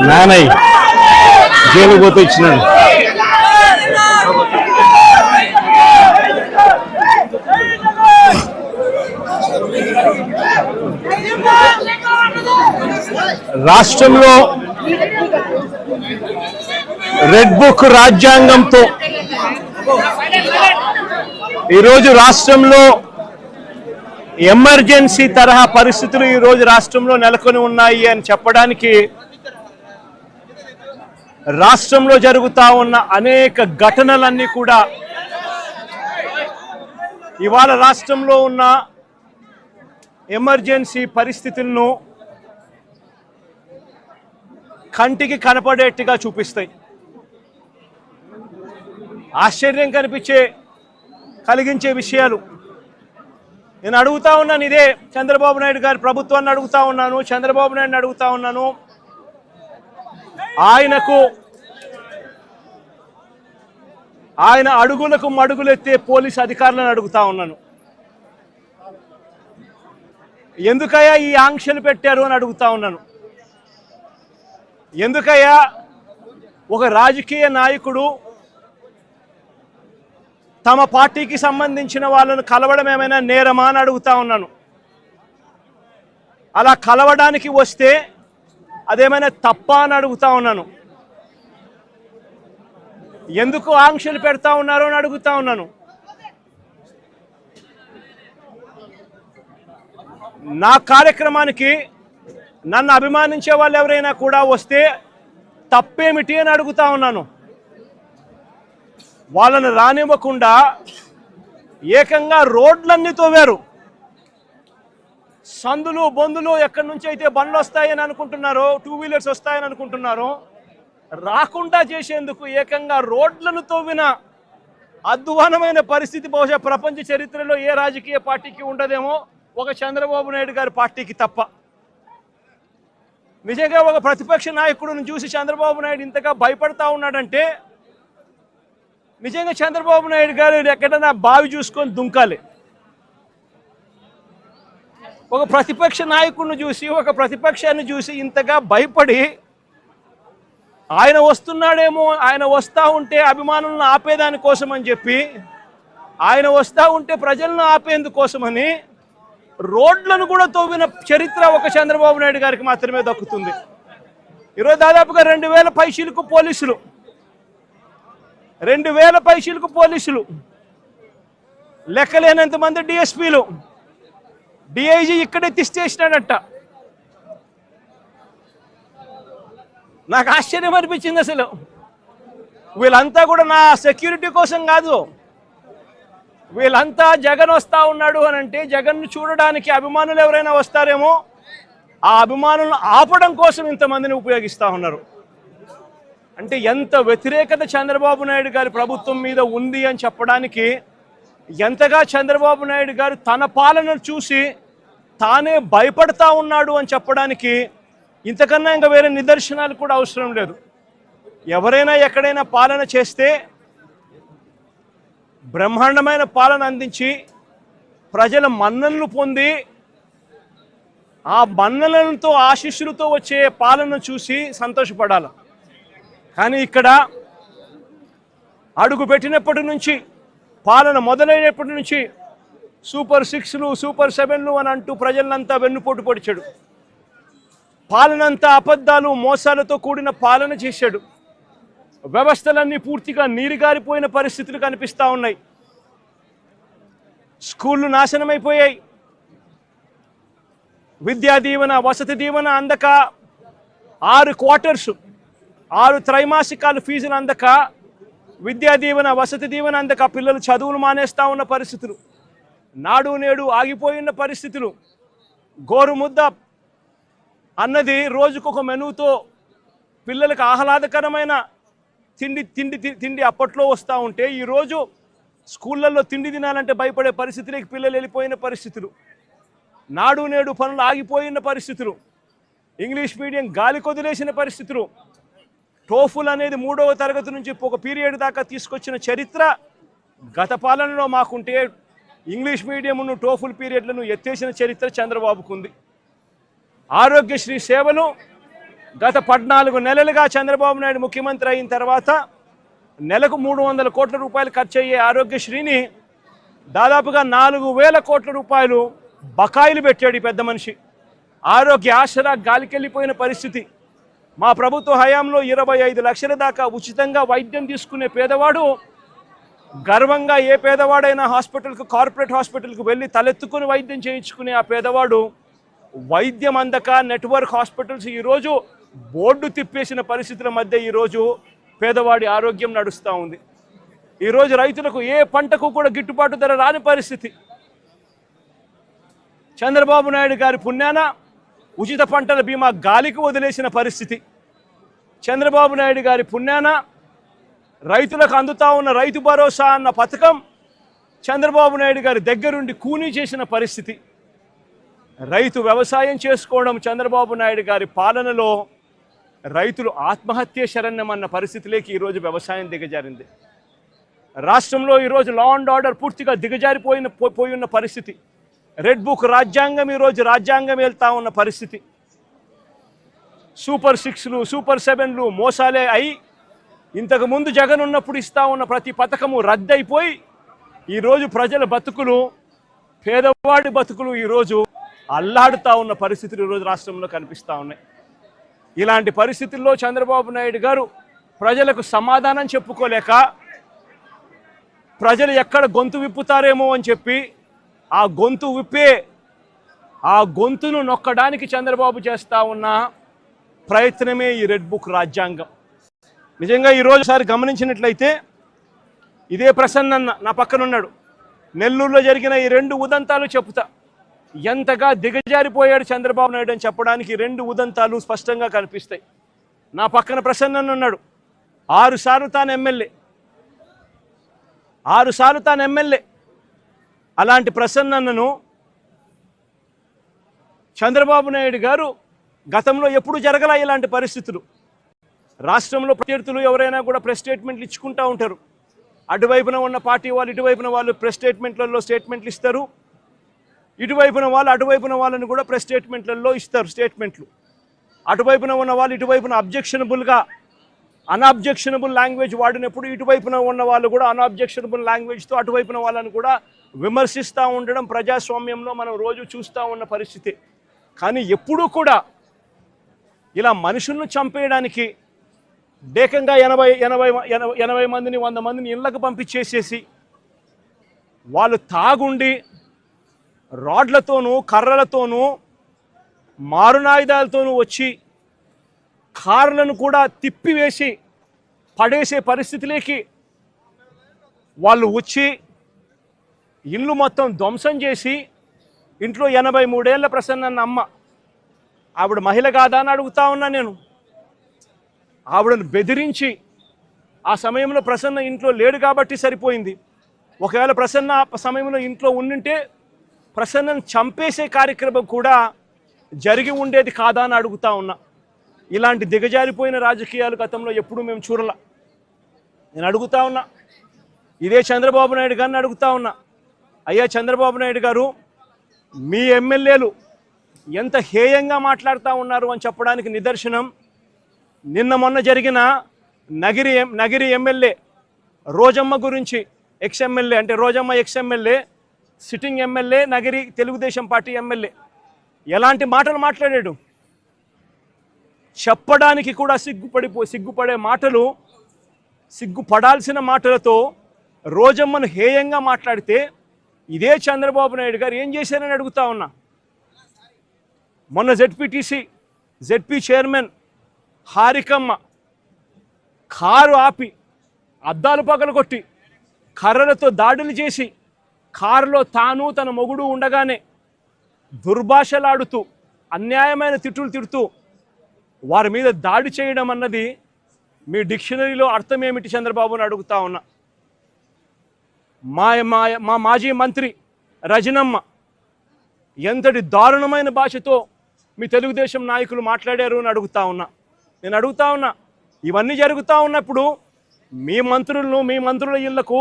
Nanayya jail పోతే ఇచ్చినాడు. రాష్ట్రంలో రెడ్ బుక్ రాజ్యాంగంతో ఈరోజు రాష్ట్రంలో ఎమర్జెన్సీ తరహా పరిస్థితులు ఈరోజు రాష్ట్రంలో నెలకొని ఉన్నాయి అని చెప్పడానికి రాష్ట్రంలో జరుగుతా ఉన్న అనేక ఘటనలన్నీ కూడా ఇవాళ రాష్ట్రంలో ఉన్న ఎమర్జెన్సీ పరిస్థితులను కంటికి కనపడేట్టుగా చూపిస్తాయి. ఆశ్చర్యం కలిగించే విషయాలు నేను అడుగుతా ఉన్నాను. ఇదే చంద్రబాబు నాయుడు గారి ప్రభుత్వాన్ని అడుగుతా ఉన్నాను, చంద్రబాబు నాయుడుని అడుగుతా ఉన్నాను. ఆయన అడుగులకు మడుగులెత్తే పోలీసు అధికారులను అడుగుతా ఉన్నాను. ఎందుకయ్యా ఈ ఆంక్షలు పెట్టారు అని అడుగుతా ఉన్నాను. ఎందుకయ్యా ఒక రాజకీయ నాయకుడు తమ పార్టీకి సంబంధించిన వాళ్ళను కలవడం ఏమైనా నేరమా అని అడుగుతా ఉన్నాను. అలా కలవడానికి వస్తే అదేమైనా తప్ప అని అడుగుతా ఉన్నాను. ఎందుకు ఆంక్షలు పెడతా ఉన్నారు అని అడుగుతా ఉన్నాను. నా కార్యక్రమానికి నన్ను అభిమానించే వాళ్ళు ఎవరైనా కూడా వస్తే తప్పేమిటి అని అడుగుతా ఉన్నాను. వాళ్ళను రానివ్వకుండా ఏకంగా రోడ్లన్నీ తోవారు. సందులు బొందులు ఎక్కడి నుంచి అయితే బండ్లు వస్తాయని అనుకుంటున్నారో, టూ వీలర్స్ వస్తాయని అనుకుంటున్నారో రాకుండా చేసేందుకు ఏకంగా రోడ్లను తవ్విన అధ్వానమైన పరిస్థితి బహుశా ప్రపంచ చరిత్రలో ఏ రాజకీయ పార్టీకి ఉండదేమో, ఒక చంద్రబాబు నాయుడు గారి పార్టీకి తప్ప. నిజంగా ఒక ప్రతిపక్ష నాయకుడిని చూసి చంద్రబాబు నాయుడు ఇంతగా భయపడతా ఉన్నాడంటే నిజంగా చంద్రబాబు నాయుడు గారు ఎక్కడైనా బావి చూసుకొని దుంకాలి. ఒక ప్రతిపక్ష నాయకుడిని చూసి, ఒక ప్రతిపక్షాన్ని చూసి ఇంతగా భయపడి ఆయన వస్తున్నాడేమో, ఆయన వస్తూ ఉంటే అభిమానులను ఆపేదాని కోసం అని చెప్పి, ఆయన వస్తూ ఉంటే ప్రజలను ఆపేందుకోసమని రోడ్లను కూడా తవ్విన చరిత్ర ఒక చంద్రబాబు నాయుడు గారికి మాత్రమే దక్కుతుంది. ఈరోజు దాదాపుగా 2000 పైచీలకు పోలీసులు, 2000 పైచీలకు పోలీసులు, లెక్కలేనంత మంది డిఎస్పీలు, డిఐజీ ఇక్కడే తిష్టేసినాడట. నాకు ఆశ్చర్యం అనిపించింది. అసలు వీళ్ళంతా కూడా నా సెక్యూరిటీ కోసం కాదు, వీళ్ళంతా జగన్ వస్తూ ఉన్నాడు అని అంటే జగన్ను చూడడానికి అభిమానులు ఎవరైనా వస్తారేమో, ఆ అభిమానులను ఆపడం కోసం ఇంతమందిని ఉపయోగిస్తూ ఉన్నారు. అంటే ఎంత వ్యతిరేకత చంద్రబాబు నాయుడు గారి ప్రభుత్వం మీద ఉంది అని చెప్పడానికి, ఎంతగా చంద్రబాబు నాయుడు గారు తన పాలనను చూసి తానే భయపడతా ఉన్నాడు అని చెప్పడానికి ఇంతకన్నా ఇంకా వేరే నిదర్శనాలు కూడా అవసరం లేదు. ఎవరైనా ఎక్కడైనా పాలన చేస్తే బ్రహ్మాండమైన పాలన అందించి ప్రజల మన్ననలు పొంది ఆ మన్ననలతో ఆశీస్సులతో వచ్చే పాలన చూసి సంతోషపడాలి. కానీ ఇక్కడ అడుగు పెట్టినప్పటి నుంచి, పాలన మొదలైనప్పటి నుంచి సూపర్ 6లు, సూపర్ 7లు అని అంటూ ప్రజలంతా వెన్నుపోటు పొడిచాడు. పాలనంతా అబద్ధాలు, మోసాలతో కూడిన పాలన చేశాడు. వ్యవస్థలన్నీ పూర్తిగా నీరుగారిపోయిన పరిస్థితులు కనిపిస్తూ ఉన్నాయి. స్కూళ్ళు నాశనమైపోయాయి. విద్యా దీవెన, వసతి దీవెన అందక 6 క్వార్టర్స్, 6 త్రైమాసికాలు ఫీజులు అందక, విద్యా దీవెన, వసతి దీవెన అందక పిల్లలు చదువులు మానేస్తూ ఉన్న పరిస్థితులు, నాడు నేడు ఆగిపోయిన పరిస్థితులు, గోరుముద్ద అన్నది రోజుకొక మెనూతో పిల్లలకు ఆహ్లాదకరమైన తిండి అప్పట్లో వస్తూ ఉంటే ఈరోజు స్కూళ్ళల్లో తిండి తినాలంటే భయపడే పరిస్థితులకి పిల్లలు వెళ్ళిపోయిన పరిస్థితులు, నాడు నేడు పనులు ఆగిపోయిన పరిస్థితులు, ఇంగ్లీష్ మీడియం గాలి కొదిలేసిన పరిస్థితులు, టోఫుల్ అనేది 3వ తరగతి నుంచి ఒక పీరియడ్ దాకా తీసుకొచ్చిన చరిత్ర గత పాలనలో మాకుంటే, ఇంగ్లీష్ మీడియంను టోఫుల్ పీరియడ్లను ఎత్తేసిన చరిత్ర చంద్రబాబుకు ఉంది. ఆరోగ్యశ్రీ సేవలు గత 14 నెలలుగా చంద్రబాబు నాయుడు ముఖ్యమంత్రి అయిన తర్వాత నెలకు 300 కోట్ల రూపాయలు ఖర్చు అయ్యే ఆరోగ్యశ్రీని దాదాపుగా 4,000 కోట్ల రూపాయలు బకాయిలు పెట్టాడు ఈ పెద్ద మనిషి. ఆరోగ్య ఆసరా గాలికెళ్ళిపోయిన పరిస్థితి. మా ప్రభుత్వ హయాంలో 25 లక్షల దాకా ఉచితంగా వైద్యం తీసుకునే పేదవాడు గర్వంగా, ఏ పేదవాడైనా హాస్పిటల్కు, కార్పొరేట్ హాస్పిటల్కు వెళ్ళి తలెత్తుకుని వైద్యం చేయించుకునే ఆ పేదవాడు వైద్యం అందక నెట్వర్క్ హాస్పిటల్స్ ఈరోజు బోర్డు తిప్పేసిన పరిస్థితుల మధ్య ఈరోజు పేదవాడి ఆరోగ్యం నడుస్తూ ఉంది. ఈరోజు రైతులకు ఏ పంటకు కూడా గిట్టుబాటు ధర రాని పరిస్థితి. చంద్రబాబు నాయుడు గారి పుణ్యాన ఉచిత పంటల బీమా గాలికి వదిలేసిన పరిస్థితి. చంద్రబాబు నాయుడు గారి పుణ్యాన రైతులకు అందుతా ఉన్న రైతు భరోసా అన్న పథకం చంద్రబాబు నాయుడు గారి దగ్గరుండి కూనీ చేసిన పరిస్థితి. రైతు వ్యవసాయం చేసుకోవడం చంద్రబాబు నాయుడు గారి పాలనలో రైతులు ఆత్మహత్య శరణ్యమన్న పరిస్థితిలోకి ఈరోజు వ్యవసాయం దిగజారింది. రాష్ట్రంలో ఈరోజు లా అండ్ ఆర్డర్ పూర్తిగా పోయిన పరిస్థితి. రెడ్ బుక్ రాజ్యాంగం ఈరోజు రాజ్యాంగం వెళ్తా ఉన్న పరిస్థితి. సూపర్ 6లు, సూపర్ 7లు మోసాలే అయి ఇంతకుముందు జగన్ ఉన్నప్పుడు ఇస్తా ఉన్న ప్రతి పథకము రద్దయిపోయి ఈరోజు ప్రజల బతుకులు, పేదవాడి బతుకులు ఈరోజు అల్లాడుతూ ఉన్న పరిస్థితులు ఈరోజు రాష్ట్రంలో కనిపిస్తూ ఉన్నాయి. ఇలాంటి పరిస్థితుల్లో చంద్రబాబు నాయుడు గారు ప్రజలకు సమాధానం చెప్పుకోలేక, ప్రజలు ఎక్కడ గొంతు విప్పుతారేమో అని చెప్పి ఆ గొంతును నొక్కడానికి చంద్రబాబు చేస్తూ ఉన్న ప్రయత్నమే ఈ రెడ్ బుక్ రాజ్యాంగం. నిజంగా ఈరోజు సారి గమనించినట్లయితే ఇదే ప్రసన్న నా పక్కన ఉన్నాడు. నెల్లూరులో జరిగిన ఈ 2 ఉదంతాలు చెప్తా. ఎంతగా దిగజారిపోయాడు చంద్రబాబు నాయుడు అని చెప్పడానికి 2 ఉదంతాలు స్పష్టంగా కనిపిస్తాయి. నా పక్కన ప్రసన్న ఉన్నాడు. 6 సార్లు తాను ఎమ్మెల్యే. అలాంటి ప్రసన్నను చంద్రబాబు నాయుడు గారు గతంలో ఎప్పుడు జరగల ఇలాంటి పరిస్థితులు. రాష్ట్రంలో ప్రత్యర్థులు ఎవరైనా కూడా ప్రెస్ స్టేట్మెంట్లు ఇచ్చుకుంటూ ఉంటారు. అటువైపున ఉన్న పార్టీ వాళ్ళు, ఇటువైపున వాళ్ళు ప్రెస్ స్టేట్మెంట్లలో స్టేట్మెంట్లు ఇస్తారు. ఇటువైపున వాళ్ళని కూడా ప్రెస్ స్టేట్మెంట్లలో ఇస్తారు స్టేట్మెంట్లు. అటువైపున ఉన్న వాళ్ళు ఇటువైపున అన్అబ్జెక్షనబుల్ లాంగ్వేజ్ వాడినప్పుడు ఇటువైపున ఉన్న వాళ్ళు కూడా అన్అబ్జెక్షనబుల్ లాంగ్వేజ్తో అటువైపున వాళ్ళని కూడా విమర్శిస్తూ ఉండడం ప్రజాస్వామ్యంలో మనం రోజు చూస్తూ ఉన్న పరిస్థితి. కానీ ఎప్పుడూ కూడా ఇలా మనుషులను చంపేయడానికి ఏకంగా 80 మందిని 100 మందిని ఇళ్లకు పంపించేసేసి వాళ్ళు తాగుండి రాడ్లతోనూ కర్రలతోనూ మారునాయుధాలతోనూ వచ్చి కార్లను కూడా తిప్పివేసి పడేసే పరిస్థితిలోకి వాళ్ళు వచ్చి ఇల్లు మొత్తం ధ్వంసం చేసి ఇంట్లో 83 ఏళ్ల ప్రసన్న అమ్మ, ఆవిడ మహిళ కాదా అని అడుగుతా ఉన్నా నేను. ఆవిడను బెదిరించి, ఆ సమయంలో ప్రసన్న ఇంట్లో లేడు కాబట్టి సరిపోయింది. ఒకవేళ ప్రసన్న ఆ సమయంలో ఇంట్లో ఉండింటే ప్రసన్నను చంపేసే కార్యక్రమం కూడా జరిగి ఉండేది కాదా అని అడుగుతా ఉన్నా. ఇలాంటి దిగజారిపోయిన రాజకీయాలు గతంలో ఎప్పుడూ మేము చూడాల. నేను అడుగుతా ఉన్నా, ఇదే చంద్రబాబు నాయుడు గారిని అడుగుతా ఉన్నా, అయ్యా చంద్రబాబు నాయుడు గారు, మీ ఎమ్మెల్యేలు ఎంత హేయంగా మాట్లాడుతూ ఉన్నారు అని చెప్పడానికి నిదర్శనం నిన్న మొన్న జరిగిన నగిరి ఎమ్మెల్యే రోజమ్మ గురించి, ఎక్స్ఎమ్మెల్యే అంటే Rojamma ex MLA, sitting MLA, Nagari Telugu Desam party MLA ఎలాంటి మాటలు మాట్లాడాడు. చెప్పడానికి కూడా సిగ్గుపడే మాటలు, సిగ్గుపడాల్సిన మాటలతో రోజమ్మను హేయంగా మాట్లాడితే ఇదే చంద్రబాబు నాయుడు గారు ఏం చేశారని అడుగుతా ఉన్నా. మొన్న జెడ్పీ చైర్మన్ హారికమ్మ కారు ఆపి అద్దాలు పగలగొట్టి కర్రలతో దాడులు చేసి కారులో తాను తన మొగుడు ఉండగానే దుర్భాషలాడుతూ అన్యాయమైన తిట్టులు తిడుతూ వారి మీద దాడి చేయడం అన్నది మీ డిక్షనరీలో అర్థం ఏమిటి చంద్రబాబుని అడుగుతా ఉన్నా. మా మా మా మాజీ మంత్రి రజనమ్మ ఎంతటి దారుణమైన భాషతో మీ తెలుగుదేశం నాయకులు మాట్లాడారు అని అడుగుతా ఉన్నా. నేను అడుగుతా ఉన్నా, ఇవన్నీ జరుగుతూ ఉన్నప్పుడు మీ మంత్రుల ఇళ్లకు,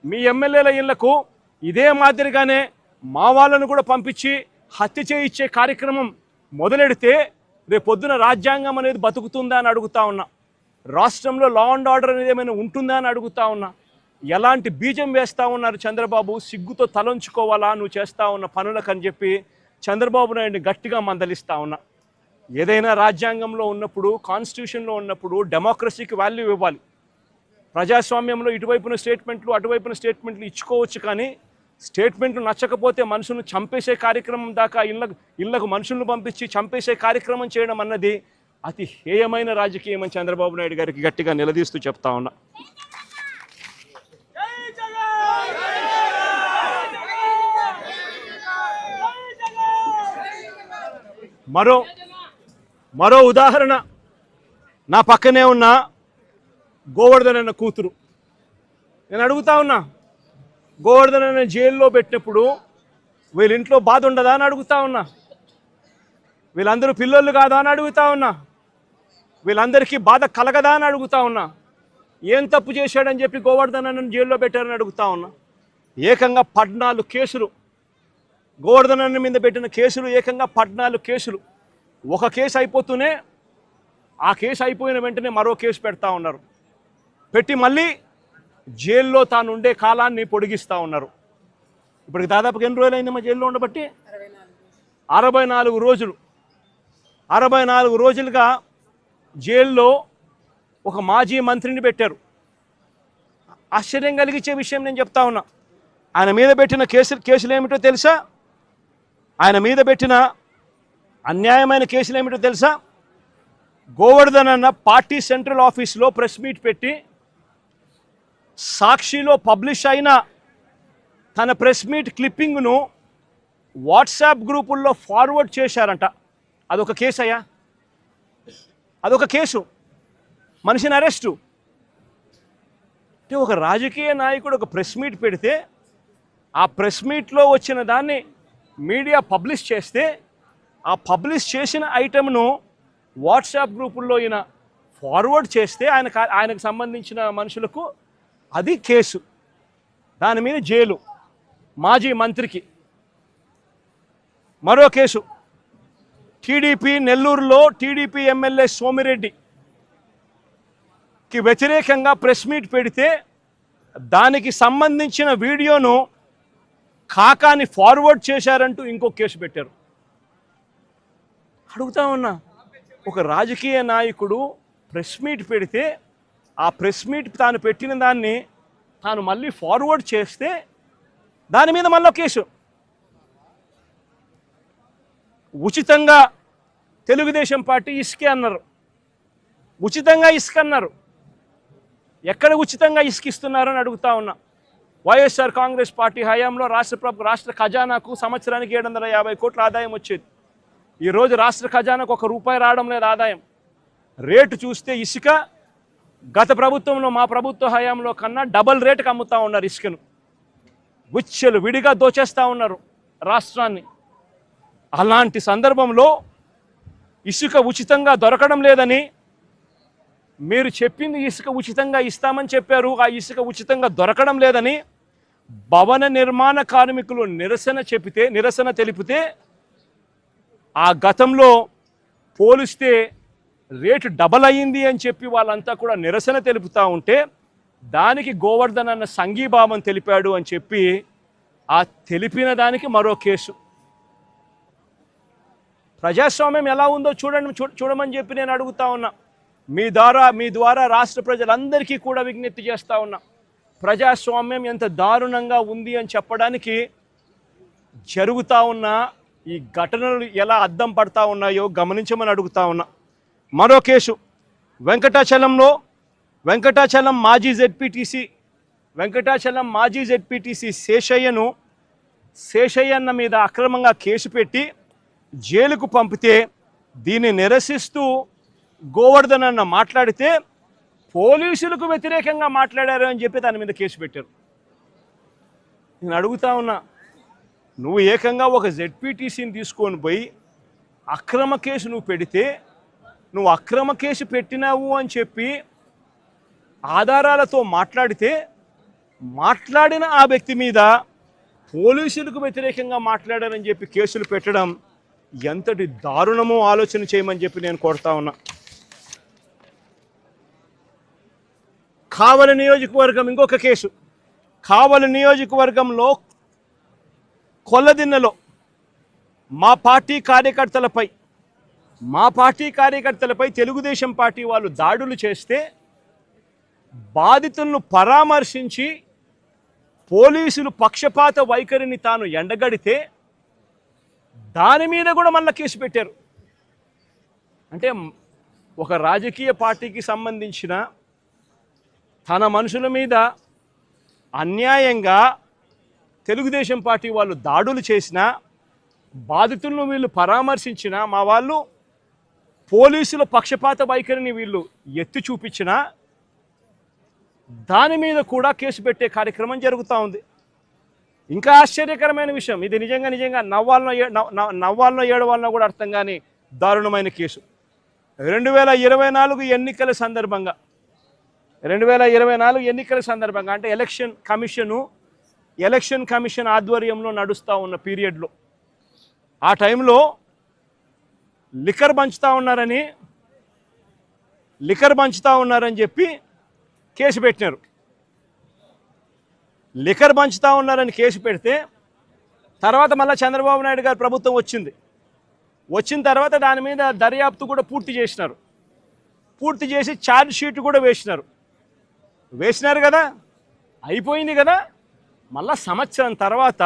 మీ ఎమ్మెల్యేల ఇళ్లకు ఇదే మాదిరిగానే మా వాళ్ళను కూడా పంపించి హత్య చేయించే కార్యక్రమం మొదలెడితే రేపొద్దున రాజ్యాంగం అనేది బతుకుతుందా అని అడుగుతా ఉన్నా. రాష్ట్రంలో లా అండ్ ఆర్డర్ అనేది ఏమైనా ఉంటుందా అని అడుగుతా ఉన్నా. ఎలాంటి బీజం వేస్తూ ఉన్నారు చంద్రబాబు? సిగ్గుతో తలంచుకోవాలా నువ్వు చేస్తూ ఉన్న పనులకు అని చెప్పి చంద్రబాబు నాయుడిని గట్టిగా మందలిస్తూ ఉన్నా. ఏదైనా రాజ్యాంగంలో ఉన్నప్పుడు, కాన్స్టిట్యూషన్లో ఉన్నప్పుడు డెమోక్రసీకి వాల్యూ ఇవ్వాలి. ప్రజాస్వామ్యంలో ఇటువైపున స్టేట్మెంట్లు అటువైపున స్టేట్మెంట్లు ఇచ్చుకోవచ్చు, కానీ స్టేట్మెంట్లు నచ్చకపోతే మనుషులను చంపేసే కార్యక్రమం దాకా ఇళ్లకు మనుషులను పంపించి చంపేసే కార్యక్రమం చేయడం అన్నది అతి హేయమైన రాజకీయం అని చంద్రబాబు నాయుడు గారికి గట్టిగా నిలదీస్తూ చెప్తా ఉన్నా. మరో ఉదాహరణ, నా పక్కనే ఉన్న గోవర్ధన్ అన్న కూతురు. నేను అడుగుతా ఉన్నా, గోవర్ధన్ అన్న జైల్లో పెట్టినప్పుడు వీళ్ళ ఇంట్లో బాధ ఉండదా అని అడుగుతా ఉన్నా. వీళ్ళందరూ పిల్లలు కాదా అని అడుగుతా ఉన్నా. వీళ్ళందరికీ బాధ కలగదా అని అడుగుతా ఉన్నా. ఏం తప్పు చేశాడని చెప్పి గోవర్ధన్ అన్నను జైల్లో పెట్టారని అడుగుతా ఉన్నా. ఏకంగా 14 కేసులు, గోవర్ధన్ అన్న మీద పెట్టిన కేసులు ఏకంగా 14 కేసులు. ఒక కేసు అయిపోతూనే ఆ కేసు అయిపోయిన వెంటనే మరో కేసు పెడతా ఉన్నారు. పెట్టి మళ్ళీ జైల్లో తాను ఉండే కాలాన్ని పొడిగిస్తూ ఉన్నారు. ఇప్పటికి దాదాపుగా ఎన్ని రోజులు అయిందమ్మా జైల్లో ఉండబట్టి? 64 రోజులు. 64 రోజులుగా జైల్లో ఒక మాజీ మంత్రిని పెట్టారు. ఆశ్చర్యం కలిగించే విషయం నేను చెప్తా ఉన్నా. ఆయన మీద పెట్టిన కేసులు ఏమిటో తెలుసా? ఆయన మీద పెట్టిన అన్యాయమైన కేసులు ఏమిటో తెలుసా? గోవర్ధన్ అన్న పార్టీ సెంట్రల్ ఆఫీస్లో ప్రెస్ మీట్ పెట్టి సాక్షిలో పబ్లిష్ అయిన తన ప్రెస్ మీట్ క్లిప్పింగ్ను వాట్సాప్ గ్రూపుల్లో ఫార్వర్డ్ చేశారంట. అదొక కేసు అయ్యా, అదొక కేసు. మనిషిని అరెస్టు. అంటే ఒక రాజకీయ నాయకుడు ఒక ప్రెస్ మీట్ పెడితే ఆ ప్రెస్ మీట్లో వచ్చిన దాన్ని మీడియా పబ్లిష్ చేస్తే ఆ పబ్లిష్ చేసిన ఐటెంను వాట్సాప్ గ్రూపుల్లో ఈయన ఫార్వర్డ్ చేస్తే ఆయనకు సంబంధించిన మనుషులకు అది కేసు. దాని మీద జైలు. మాజీ మంత్రికి మరో కేసు. టీడీపీ నెల్లూరులో టీడీపీ ఎమ్మెల్యే సోమిరెడ్డికి వ్యతిరేకంగా ప్రెస్ మీట్ పెడితే దానికి సంబంధించిన వీడియోను కాకాని ఫార్వర్డ్ చేశారంటూ ఇంకో కేసు పెట్టారు. అడుగుతా ఉన్నా, ఒక రాజకీయ నాయకుడు ప్రెస్ మీట్ పెడితే ఆ ప్రెస్ మీట్ తాను పెట్టిన దాన్ని తాను మళ్ళీ ఫార్వర్డ్ చేస్తే దాని మీద మళ్ళీ కేసు. ఉచితంగా తెలుగుదేశం పార్టీ ఇసుకే అన్నారు. ఉచితంగా ఇసుక అన్నారు. ఎక్కడ ఉచితంగా ఇసుకిస్తున్నారని అడుగుతా ఉన్నా. వైఎస్ఆర్ కాంగ్రెస్ పార్టీ హయాంలో రాష్ట్ర ఖజానాకు సంవత్సరానికి 750 కోట్ల ఆదాయం వచ్చేది. ఈరోజు రాష్ట్ర ఖజానాకు ₹1 రావడం లేదు ఆదాయం. రేటు చూస్తే ఇసుక గత ప్రభుత్వంలో, మా ప్రభుత్వ హయాంలో కన్నా డబల్ రేటుకి అమ్ముతూ ఉన్నారు ఇసుకను. గుచ్చెలు విడిగా దోచేస్తూ ఉన్నారు రాష్ట్రాన్ని. అలాంటి సందర్భంలో ఇసుక ఉచితంగా దొరకడం లేదని, మీరు చెప్పింది ఇసుక ఉచితంగా ఇస్తామని చెప్పారు, ఆ ఇసుక ఉచితంగా దొరకడం లేదని భవన నిర్మాణ కార్మికులు నిరసన తెలిపితే ఆ గతంలో పోలిస్తే రేటు డబల్ అయ్యింది అని చెప్పి వాళ్ళంతా కూడా నిరసన తెలుపుతూ ఉంటే దానికి గోవర్ధన్ అన్న సంఘీభావం తెలిపాడు అని చెప్పి ఆ తెలిపిన దానికి మరో కేసు. ప్రజాస్వామ్యం ఎలా ఉందో చూడమని చెప్పి నేను అడుగుతా ఉన్నా. మీ ద్వారా రాష్ట్ర ప్రజలందరికీ కూడా విజ్ఞప్తి చేస్తూ ఉన్నా. ప్రజాస్వామ్యం ఎంత దారుణంగా ఉంది అని చెప్పడానికి జరుగుతూ ఉన్న ఈ ఘటనలు ఎలా అద్దం పడతా ఉన్నాయో గమనించమని అడుగుతా ఉన్నా. మరో కేసు, వెంకటాచలం మాజీ జెడ్పీటీసీ శేషయ్యన్న మీద అక్రమంగా కేసు పెట్టి జైలుకు పంపితే దీన్ని నిరసిస్తూ గోవర్ధన్ అన్న మాట్లాడితే పోలీసులకు వ్యతిరేకంగా మాట్లాడారు అని చెప్పి దాని మీద కేసు పెట్టారు. నేను అడుగుతా ఉన్నా, నువ్వు ఏకంగా ఒక జెడ్పీటీసీని తీసుకొని పోయి అక్రమ కేసు నువ్వు పెడితే, నువ్వు అక్రమ కేసు పెట్టినావు అని చెప్పి ఆధారాలతో మాట్లాడిన ఆ వ్యక్తి మీద పోలీసులకు వ్యతిరేకంగా మాట్లాడారని చెప్పి కేసులు పెట్టడం ఎంతటి దారుణమో ఆలోచన చేయమని చెప్పి నేను కోరుతా ఉన్నా. కావలి నియోజకవర్గం ఇంకొక కేసు. కావలి నియోజకవర్గంలో కొల్లదిన్నెలో మా పార్టీ కార్యకర్తలపై తెలుగుదేశం పార్టీ వాళ్ళు దాడులు చేస్తే బాధితులను పరామర్శించి పోలీసులు పక్షపాత వైఖరిని తాను ఎండగడితే దాని మీద కూడా మళ్ళీ కేసు పెట్టారు. అంటే ఒక రాజకీయ పార్టీకి సంబంధించిన తన మనుషుల మీద అన్యాయంగా తెలుగుదేశం పార్టీ వాళ్ళు దాడులు చేసినా, బాధితులను వీళ్ళు పరామర్శించినా, మా వాళ్ళు పోలీసుల పక్షపాత వైఖరిని వీళ్ళు ఎత్తి చూపించినా దాని మీద కూడా కేసు పెట్టే కార్యక్రమం జరుగుతూ ఉంది. ఇంకా ఆశ్చర్యకరమైన విషయం, ఇది నిజంగా నవ్వాలనో ఏడవాలనో కూడా అర్థం కాని దారుణమైన కేసు. 2024 ఎన్నికల సందర్భంగా అంటే ఎలక్షన్ కమిషన్ ఆధ్వర్యంలో నడుస్తూ ఉన్న పీరియడ్లో ఆ టైంలో లిక్కర్ పంచుతా ఉన్నారని చెప్పి కేసు పెట్టినారు. లిక్కర్ పంచుతా ఉన్నారని కేసు పెడితే తర్వాత మళ్ళీ చంద్రబాబు నాయుడు గారి ప్రభుత్వం వచ్చిన తర్వాత దాని మీద దర్యాప్తు కూడా పూర్తి చేసి ఛార్జ్ షీట్ కూడా వేసినారు కదా, అయిపోయింది కదా. మళ్ళా సంవత్సరం తర్వాత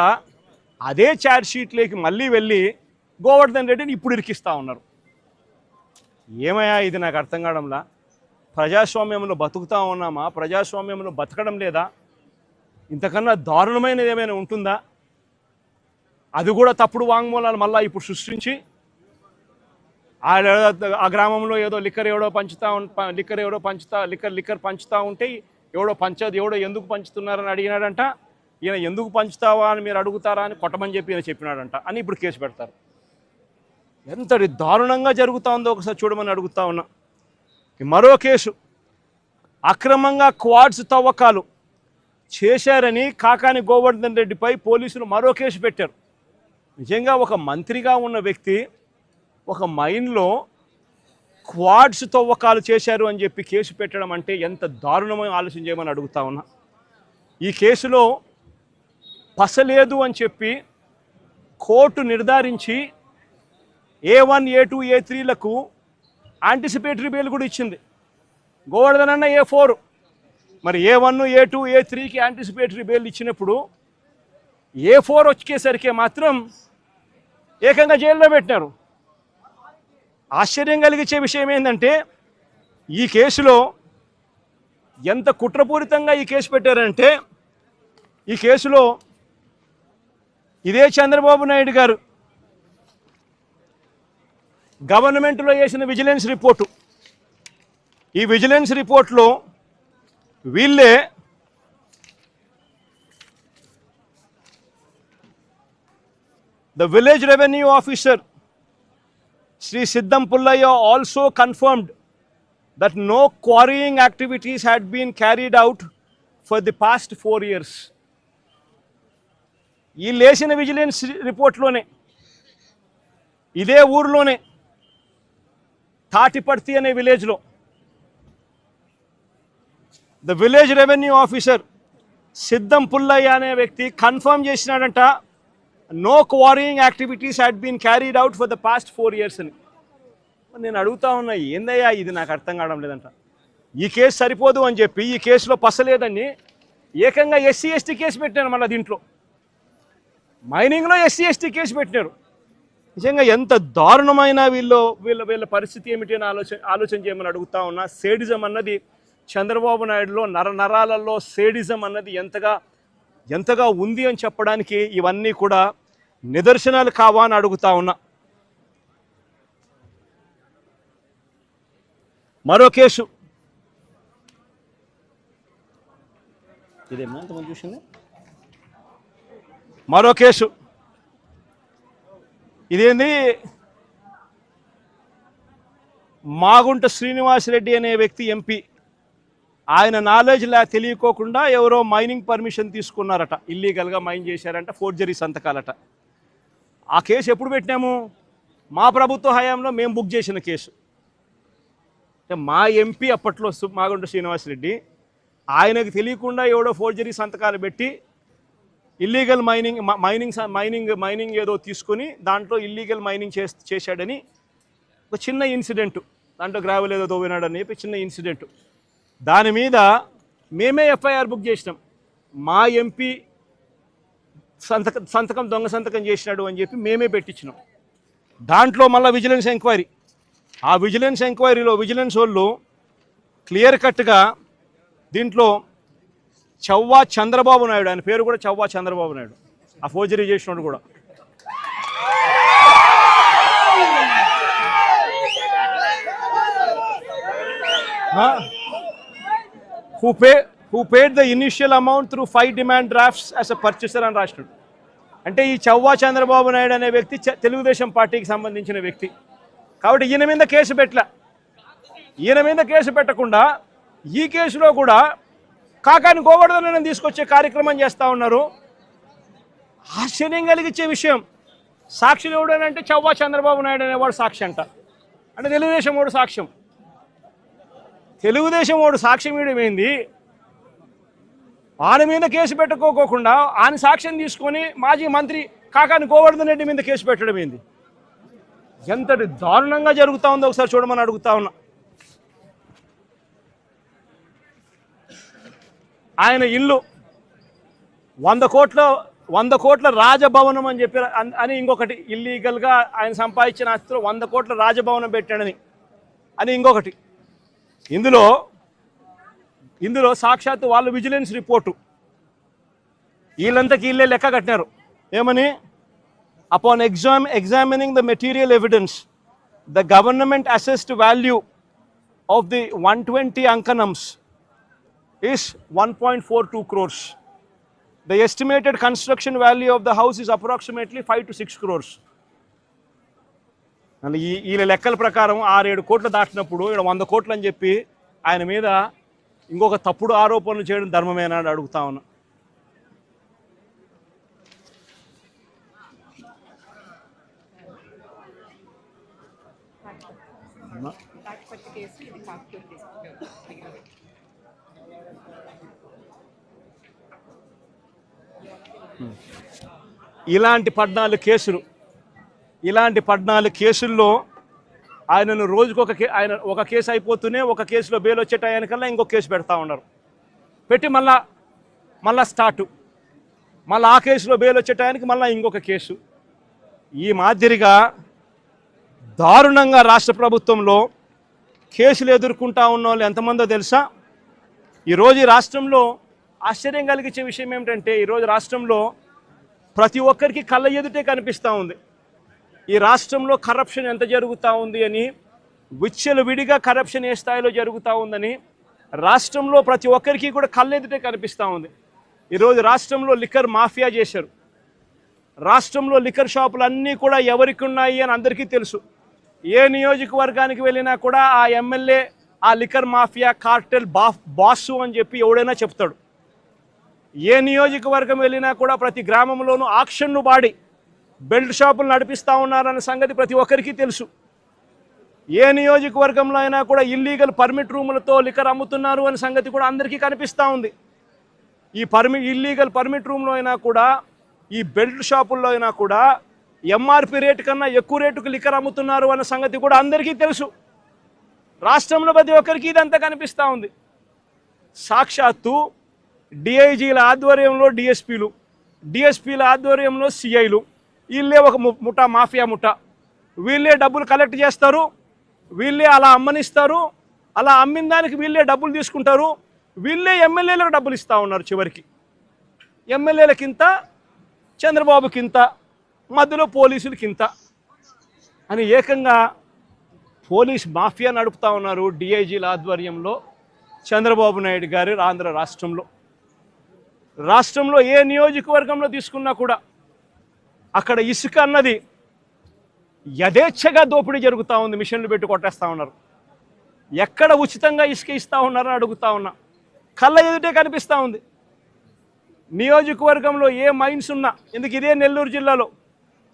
అదే ఛార్జ్ షీట్లోకి మళ్ళీ వెళ్ళి గోవర్ధన్ రెడ్డిని ఇప్పుడు ఇరికిస్తూ ఉన్నారు. ఏమయ్యా ఇది నాకు అర్థం కావడంలా. ప్రజాస్వామ్యంలో బతుకుతా ఉన్నామా? ప్రజాస్వామ్యంలో బతకడం లేదా? ఇంతకన్నా దారుణమైనది ఏమైనా ఉంటుందా? అది కూడా తప్పుడు వాంగ్మూలాలు మళ్ళీ ఇప్పుడు సృష్టించి ఆ గ్రామంలో ఏదో లిక్కర్ పంచుతా ఉంటే ఎవడో ఎందుకు పంచుతున్నారని అడిగినాడంట. ఈయన ఎందుకు పంచుతావా అని మీరు అడుగుతారా అని కొట్టమని చెప్పి ఈయన చెప్పినాడంట అని ఇప్పుడు కేసు పెడతారు. ఎంతటి దారుణంగా జరుగుతూ ఉందో ఒకసారి చూడమని అడుగుతా ఉన్నా. మరో కేసు, అక్రమంగా క్వాడ్స్ తవ్వకాలు చేశారని కాకాని గోవర్ధన్ రెడ్డిపై పోలీసులు మరో కేసు పెట్టారు. నిజంగా ఒక మంత్రిగా ఉన్న వ్యక్తి ఒక మైన్లో క్వాడ్స్ తవ్వకాలు చేశారు అని చెప్పి కేసు పెట్టడం అంటే ఎంత దారుణమో ఆలోచన చేయమని అడుగుతా ఉన్నా. ఈ కేసులో పసలేదు అని చెప్పి కోర్టు నిర్ధారించి A1, A2, A3లకు యాంటిసిపేటరీ బెయిల్ కూడా ఇచ్చింది. గోవర్ధన్ అన్న A4, మరి A1, A2, A3కి యాంటిసిపేటరీ బెయిల్ ఇచ్చినప్పుడు A4 వచ్చేసరికి మాత్రం ఏకంగా జైల్లో పెట్టినారు. ఆశ్చర్యం కలిగించే విషయం ఏంటంటే ఈ కేసులో ఎంత కుట్రపూరితంగా ఈ కేసు పెట్టారంటే, ఈ కేసులో ఇదే చంద్రబాబు నాయుడు గారు గవర్నమెంట్లో చేసిన విజిలెన్స్ రిపోర్టు, ఈ విజిలెన్స్ రిపోర్ట్లో వీళ్ళే the village revenue officer Sri Siddam Pullaya also confirmed that no quarrying activities had been carried out for the past 4 years. ఈ లేచిన విజిలెన్స్ రిపోర్ట్లోనే ఇదే ఊర్లోనే తాటిపర్తి అనే విలేజ్లో ద విలేజ్ రెవెన్యూ ఆఫీసర్ సిద్ధం పుల్లయ్య అనే వ్యక్తి కన్ఫర్మ్ చేసినాడంట, no quarrying activities had been carried out for the past 4 years అని. నేను అడుగుతా ఉన్నా, ఏందయ్యా ఇది నాకు అర్థం కావడం లేదంట. ఈ కేసు సరిపోదు అని చెప్పి ఈ కేసులో పసలేదని ఏకంగా SC ST కేసు పెట్టినారు. మళ్ళీ దీంట్లో మైనింగ్లో SC ST కేసు పెట్టినారు. నిజంగా ఎంత దారుణమైన వీళ్ళ పరిస్థితి ఏమిటి అని ఆలోచన చేయమని అడుగుతా ఉన్నా. సేడిజం అన్నది చంద్రబాబు నాయుడులో నరాలలో సేడిజం అన్నది ఎంతగా ఉంది అని చెప్పడానికి ఇవన్నీ కూడా నిదర్శనాలు కావా అని అడుగుతా ఉన్నా. మరో కేసు, ఇదేమన్నా ఎంతమంది చూసింది, మరో కేసు ఇదేంది, మాగుంట శ్రీనివాసరెడ్డి అనే వ్యక్తి ఎంపీ, ఆయన నాలెడ్జ్ తెలియకోకుండా ఎవరో మైనింగ్ పర్మిషన్ తీసుకున్నారట, ఇల్లీగల్గా మైన్ చేశారంట, ఫోర్జరీ సంతకాలట. ఆ కేసు ఎప్పుడు పెట్టినాము? మా ప్రభుత్వ హయాంలో మేము బుక్ చేసిన కేసు. మా ఎంపీ అప్పట్లో మాగుంట శ్రీనివాసరెడ్డి, ఆయనకు తెలియకుండా ఎవడో ఫోర్జరీ సంతకాలు పెట్టి ఇల్లీగల్ మైనింగ్ ఏదో తీసుకొని దాంట్లో ఇల్లీగల్ మైనింగ్ చేశాడని ఒక చిన్న ఇన్సిడెంట్, దాంట్లో గ్రావెల్ ఏదో తోవినాడని చెప్పి చిన్న ఇన్సిడెంట్, దాని మీద మేమే ఎఫ్ఐఆర్ బుక్ చేసినాం. మా ఎంపీ సంతకం దొంగ సంతకం చేసినాడు అని చెప్పి మేమే పెట్టించినాం. దాంట్లో మళ్ళీ విజిలెన్స్ ఎంక్వైరీ, ఆ విజిలెన్స్ ఎంక్వైరీలో విజిలెన్స్ వాళ్ళు క్లియర్ కట్గా దీంట్లో చవ్వా చంద్రబాబు నాయుడు, ఆయన పేరు కూడా చవ్వా చంద్రబాబు నాయుడు, ఆ ఫోర్జరీ చేసినాడు కూడా, who paid the initial amount through 5 demand drafts as a purchaser అని రాసినాడు. అంటే ఈ చవ్వా చంద్రబాబు నాయుడు అనే వ్యక్తి తెలుగుదేశం పార్టీకి సంబంధించిన వ్యక్తి కాబట్టి ఈయన మీద కేసు పెట్టలే. ఈయన మీద కేసు పెట్టకుండా ఈ కేసులో కూడా కాకాని గోవర్ధనని తీసుకొచ్చే కార్యక్రమం చేస్తూ ఉన్నారు. ఆశ్చర్యం కలిగించే విషయం, సాక్షులు ఎవడనంటే చవ్వా చంద్రబాబు నాయుడు అనేవాడు సాక్షి అంట. అంటే తెలుగుదేశం వాడు సాక్ష్యం, తెలుగుదేశం వాడు సాక్ష్యం ఇవ్వడమేంది? ఆయన మీద కేసు పెట్టుకోకుండా ఆయన సాక్ష్యం తీసుకొని మాజీ మంత్రి కాకాని గోవర్ధన్ రెడ్డి మీద కేసు పెట్టడం ఏంది? ఎంతటి దారుణంగా జరుగుతూ ఉందో ఒకసారి చూడమని అడుగుతా ఉన్నా. ఆయన ఇల్లు 100 కోట్ల రాజభవనం అని చెప్పి అని ఇంకొకటి, ఇల్లీగల్గా ఆయన సంపాదించిన ఆస్తిలో 100 కోట్ల రాజభవనం పెట్టాడని అని ఇంకొకటి. ఇందులో సాక్షాత్తు వాళ్ళు విజిలెన్స్ రిపోర్టు వీళ్ళంతకి వీళ్ళే లెక్క కట్టినారు. ఏమని? Upon examining the material evidence, the government assessed value of the 120 ankanams is 1.42 crores. The estimated construction value of the house is approximately 5 to 6 crores. అంటే ఈ లెక్కల ప్రకారం 6-7 కోట్లు దాటినప్పుడు ఇక్కడ 100 కోట్లు అని చెప్పి ఆయన మీద ఇంకొక తప్పుడు ఆరోపణలు చేయడం ధర్మమేనా అని అడుగుతా ఉన్నా. ఇలాంటి 14 కేసుల్లో ఆయనను రోజుకు ఆయన ఒక కేసు అయిపోతూనే ఒక కేసులో బెయిల్ వచ్చే టయానికల్లా ఇంకొక కేసు పెడతా ఉన్నారు. పెట్టి మళ్ళా స్టార్టు, మళ్ళీ ఆ కేసులో బెయిల్ వచ్చే టయానికి మళ్ళీ ఇంకొక కేసు. ఈ మాదిరిగా దారుణంగా రాష్ట్ర ప్రభుత్వంలో కేసులు ఎదుర్కొంటా ఉన్న వాళ్ళు ఎంతమందో తెలుసా? ఈరోజు ఈ రాష్ట్రంలో ఆశ్చర్యం కలిగించే విషయం ఏమిటంటే, ఈరోజు రాష్ట్రంలో ప్రతి ఒక్కరికి కళ్ళ ఎదుటే కనిపిస్తూ ఉంది ఈ రాష్ట్రంలో కరప్షన్ ఎంత జరుగుతూ ఉంది అని, విచ్చలవిడిగా కరప్షన్ ఏ స్థాయిలో జరుగుతూ ఉందని రాష్ట్రంలో ప్రతి ఒక్కరికి కూడా కళ్ళెదుటే కనిపిస్తూ ఉంది. ఈరోజు రాష్ట్రంలో లిక్కర్ మాఫియా చేశారు. రాష్ట్రంలో లిక్కర్ షాపులు అన్నీ కూడా ఎవరికి ఉన్నాయి అని అందరికీ తెలుసు. ఏ నియోజకవర్గానికి వెళ్ళినా కూడా ఆ ఎమ్మెల్యే ఆ లిక్కర్ మాఫియా కార్టెల్ బాసు అని చెప్పి ఎవడైనా చెప్తాడు. ఏ నియోజకవర్గం వెళ్ళినా కూడా ప్రతి గ్రామంలోనూ ఆక్షన్ను వాడి బెల్ట్ షాపులు నడిపిస్తూ ఉన్నారన్న సంగతి ప్రతి ఒక్కరికి తెలుసు. ఏ నియోజకవర్గంలో అయినా కూడా ఇల్లీగల్ పర్మిట్ రూములతో లిక్కర్ అమ్ముతున్నారు అనే సంగతి కూడా అందరికీ కనిపిస్తూ ఉంది. ఈ ఇల్లీగల్ పర్మిట్ రూమ్లో అయినా కూడా, ఈ బెల్ట్ షాపుల్లో అయినా కూడా ఎంఆర్పి రేటు కన్నా ఎక్కువ రేటుకు లిక్కర్ అమ్ముతున్నారు అన్న సంగతి కూడా అందరికీ తెలుసు. రాష్ట్రంలో ప్రతి ఒక్కరికి ఇదంతా కనిపిస్తూ ఉంది. సాక్షాత్తు డిఐజీల ఆధ్వర్యంలో డిఎస్పీల ఆధ్వర్యంలో సిఐలు, వీళ్ళే ఒక మాఫియా ముఠా. వీళ్ళే డబ్బులు కలెక్ట్ చేస్తారు, వీళ్ళే అలా అమ్మనిస్తారు, అలా అమ్మిన దానికి వీళ్ళే డబ్బులు తీసుకుంటారు, వీళ్ళే ఎమ్మెల్యేలకు డబ్బులు ఇస్తూ ఉన్నారు. చివరికి ఎమ్మెల్యేలకింత, చంద్రబాబుకింత, మధ్యలో పోలీసులకింత అని ఏకంగా పోలీస్ మాఫియా నడుపుతూ ఉన్నారు డిఐజీల ఆధ్వర్యంలో చంద్రబాబు నాయుడు గారు ఆంధ్ర రాష్ట్రంలో. ఏ నియోజకవర్గంలో తీసుకున్నా కూడా అక్కడ ఇసుక అన్నది యథేచ్ఛగా దోపిడీ జరుగుతూ ఉంది, మిషన్లు పెట్టి కొట్టేస్తూ ఉన్నారు. ఎక్కడ ఉచితంగా ఇసుక ఇస్తూ ఉన్నారని అడుగుతా ఉన్నా. కళ్ళ ఎదుటే కనిపిస్తూ ఉంది. నియోజకవర్గంలో ఏ మైన్స్ ఉన్నా, ఎందుకు ఇదే నెల్లూరు జిల్లాలో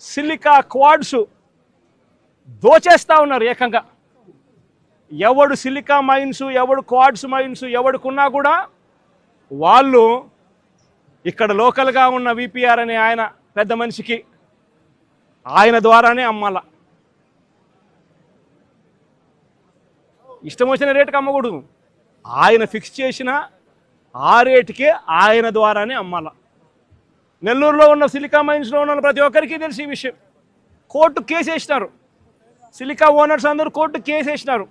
సిలికా క్వాడ్స్ దోచేస్తూ ఉన్నారు ఏకంగా. ఎవడు సిలికా మైన్స్, ఎవడు క్వాడ్స్ మైన్స్ ఎవడుకున్నా కూడా వాళ్ళు ఇక్కడ లోకల్గా ఉన్న విపిఆర్ అనే ఆయన పెద్ద మనిషికి ఆయన ద్వారానే అమ్మాల. ఇష్టం వచ్చిన రేటుకి అమ్మకూడదు, ఆయన ఫిక్స్ చేసిన ఆ రేటుకే ఆయన ద్వారానే అమ్మాల. నెల్లూరులో ఉన్న సిలికా మైన్స్లో ఉన్న ప్రతి ఒక్కరికి తెలిసి ఈ విషయం. కోర్టు కేసు వేసినారు, సిలికా ఓనర్స్ అందరూ కోర్టు కేసు వేసినారు.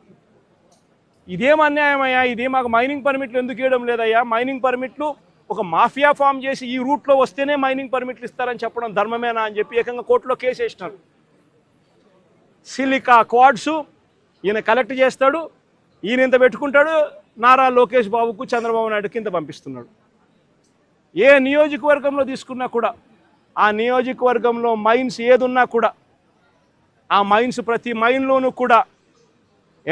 ఇదేం అన్యాయమయ్యా, ఇది మాకు మైనింగ్ పర్మిట్లు ఎందుకు ఇవ్వడం లేదయ్యా, మైనింగ్ పర్మిట్లు ఒక మాఫియా ఫామ్ చేసి ఈ రూట్లో వస్తేనే మైనింగ్ పర్మిట్లు ఇస్తారని చెప్పడం ధర్మమేనా అని చెప్పి ఏకంగా కోర్టులో కేసు వేసినారు. సిలికా క్వాడ్స్ ఈయన కలెక్ట్ చేస్తాడు, ఈయన ఇంత పెట్టుకుంటాడు, నారా లోకేష్ బాబుకు చంద్రబాబు నాయుడుకి ఇంత పంపిస్తున్నాడు. ఏ నియోజకవర్గంలో తీసుకున్నా కూడా ఆ నియోజకవర్గంలో మైన్స్ ఏదున్నా కూడా ఆ మైన్స్ ప్రతి మైన్లోనూ కూడా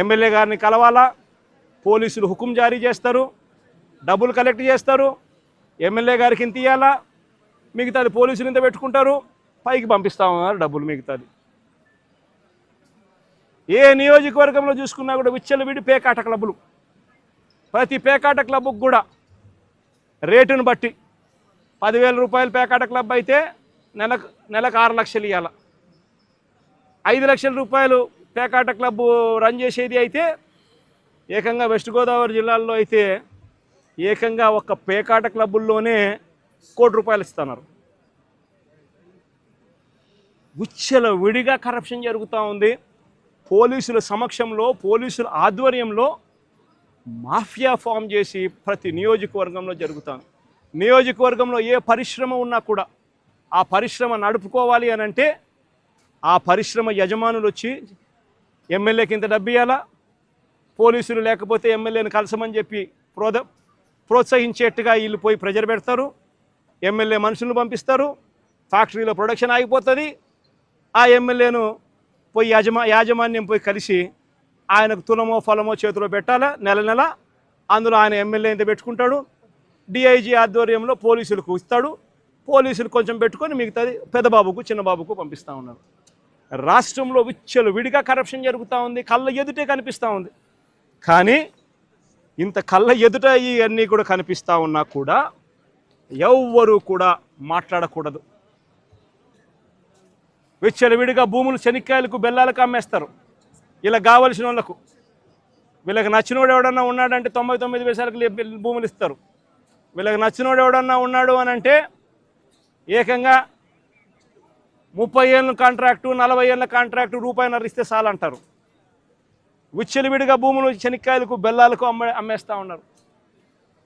ఎమ్మెల్యే గారిని కలవాలా, పోలీసులు హుకుం జారీ చేస్తారు, డబ్బులు కలెక్ట్ చేస్తారు, ఎమ్మెల్యే గారికి ఇంత ఇవ్వాలా, మిగతాది పోలీసులు ఇంత పెట్టుకుంటారు, పైకి పంపిస్తామన్నారు డబ్బులు మిగతాది. ఏ నియోజకవర్గంలో చూసుకున్నా కూడా విచ్చలవిడి పేకాట క్లబ్బులు. ప్రతి పేకాట క్లబ్కు కూడా రేటును బట్టి 10,000 రూపాయలు పేకాట క్లబ్ అయితే నెలకు 6 లక్షలు ఇవ్వాల. 5 లక్షల రూపాయలు పేకాట క్లబ్ రన్ చేసేది అయితే ఏకంగా వెస్ట్ గోదావరి జిల్లాల్లో అయితే ఏకంగా ఒక పేకాట క్లబ్బుల్లోనే ₹1 కోటి ఇస్తున్నారు. ఉచ్చల విడిగా కరప్షన్ జరుగుతూ ఉంది. పోలీసుల సమక్షంలో, పోలీసుల ఆధ్వర్యంలో మాఫియా ఫామ్ చేసి ప్రతి నియోజకవర్గంలో జరుగుతాను. నియోజకవర్గంలో ఏ పరిశ్రమ ఉన్నా కూడా ఆ పరిశ్రమ నడుపుకోవాలి అని అంటే ఆ పరిశ్రమ యజమానులు వచ్చి ఎమ్మెల్యేకి ఇంత డబ్బు ఇవ్వాలా, పోలీసులు లేకపోతే ఎమ్మెల్యేని కలసమని చెప్పి ప్రోత్సహించేట్టుగా వీళ్ళు పోయి ప్రెజర్ పెడతారు, ఎమ్మెల్యే మనుషులను పంపిస్తారు, ఫ్యాక్టరీలో ప్రొడక్షన్ ఆగిపోతుంది. ఆ ఎమ్మెల్యేను పోయి యాజమాన్యం పోయి కలిసి ఆయనకు తులమో ఫలమో చేతిలో పెట్టాలా నెల, అందులో ఆయన ఎమ్మెల్యే ఇంత పెట్టుకుంటాడు, డిఐజీ ఆధ్వర్యంలో పోలీసులకు ఇస్తాడు, పోలీసులు కొంచెం పెట్టుకొని మిగతాది పెద్దబాబుకు చిన్నబాబుకు పంపిస్తూ ఉన్నారు. రాష్ట్రంలో విచ్చలు విడిగా కరప్షన్ జరుగుతూ ఉంది, కళ్ళ ఎదుటే కనిపిస్తూ ఉంది. కానీ ఇంత కళ్ళ ఎదుట ఇవన్నీ కూడా కనిపిస్తూ ఉన్నా కూడా ఎవ్వరూ కూడా మాట్లాడకూడదు. విచ్చలవిడిగా భూములు శనిక్కాయలకు బెల్లాలకు అమ్మేస్తారు. ఇలా కావలసిన వాళ్ళకు, వీళ్ళకి నచ్చినోడు ఎవడన్నా ఉన్నాడంటే 99 పైసలకు భూములు ఇస్తారు. వీళ్ళకి నచ్చినోడు ఎవడన్నా ఉన్నాడు అని అంటే ఏకంగా 30 ఏళ్ళ కాంట్రాక్టు, 40 ఏళ్ళ కాంట్రాక్టు, ₹1.5 ఇస్తే చాలంటారు. విచ్చలవిడిగా భూములు శనిక్కాయలకు బెల్లాలకు అమ్మేస్తూ ఉన్నారు.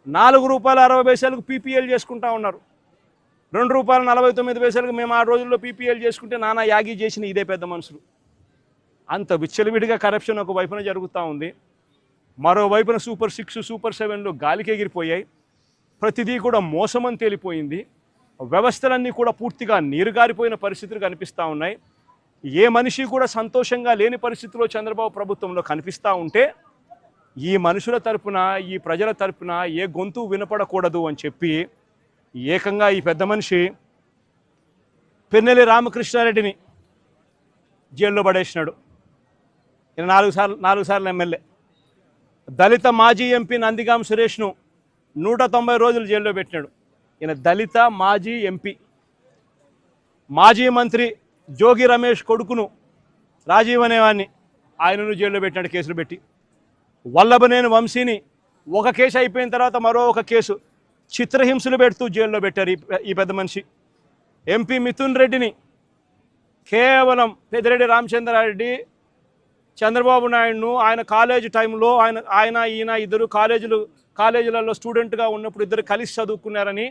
₹4.60 పీపీఎల్ చేసుకుంటా ఉన్నారు. ₹2.49 మేము ఆ రోజుల్లో పీపీఎల్ చేసుకుంటే నానా యాగి చేసిన ఇదే పెద్ద మనుషులు. అంత విచ్చలవిడిగా కరప్షన్ ఒక వైపున జరుగుతూ ఉంది. మరోవైపున సూపర్ 6, సూపర్ 7లు గాలికి ఎగిరిపోయాయి. ప్రతిదీ కూడా మోసమని తేలిపోయింది. వ్యవస్థలన్నీ కూడా పూర్తిగా నీరుగారిపోయిన పరిస్థితులు కనిపిస్తూ ఉన్నాయి. ఏ మనిషి కూడా సంతోషంగా లేని పరిస్థితిలో చంద్రబాబు ప్రభుత్వంలో కనిపిస్తూ ఉంటే ఈ మనుషుల తరపున, ఈ ప్రజల తరపున ఏ గొంతు వినపడకూడదు అని చెప్పి ఏకంగా ఈ పెద్ద మనిషి పెన్నెల్లి రామకృష్ణారెడ్డిని జైల్లో పడేసినాడు. ఈయన 4 సార్లు ఎమ్మెల్యే. దళిత మాజీ ఎంపీ నందిగాం సురేష్ను 190 రోజులు జైల్లో పెట్టినాడు. ఈయన దళిత మాజీ ఎంపీ. మాజీ మంత్రి జోగి రమేష్ కొడుకును రాజీవ్ అనేవాడిని ఆయనను జైల్లో పెట్టినాడు కేసులు పెట్టి. వల్లభనేని వంశీని ఒక కేసు అయిపోయిన తర్వాత మరో ఒక కేసు చిత్రహింసలు పెడుతూ జైల్లో పెట్టారు ఈ పెద్ద మనిషి. ఎంపీ మిథున్ రెడ్డిని కేవలం పెద్దిరెడ్డి రామచంద్రారెడ్డి చంద్రబాబు నాయుడును ఆయన కాలేజీ టైంలో ఈయన ఇద్దరు కాలేజీలలో స్టూడెంట్గా ఉన్నప్పుడు ఇద్దరు కలిసి చదువుకున్నారని,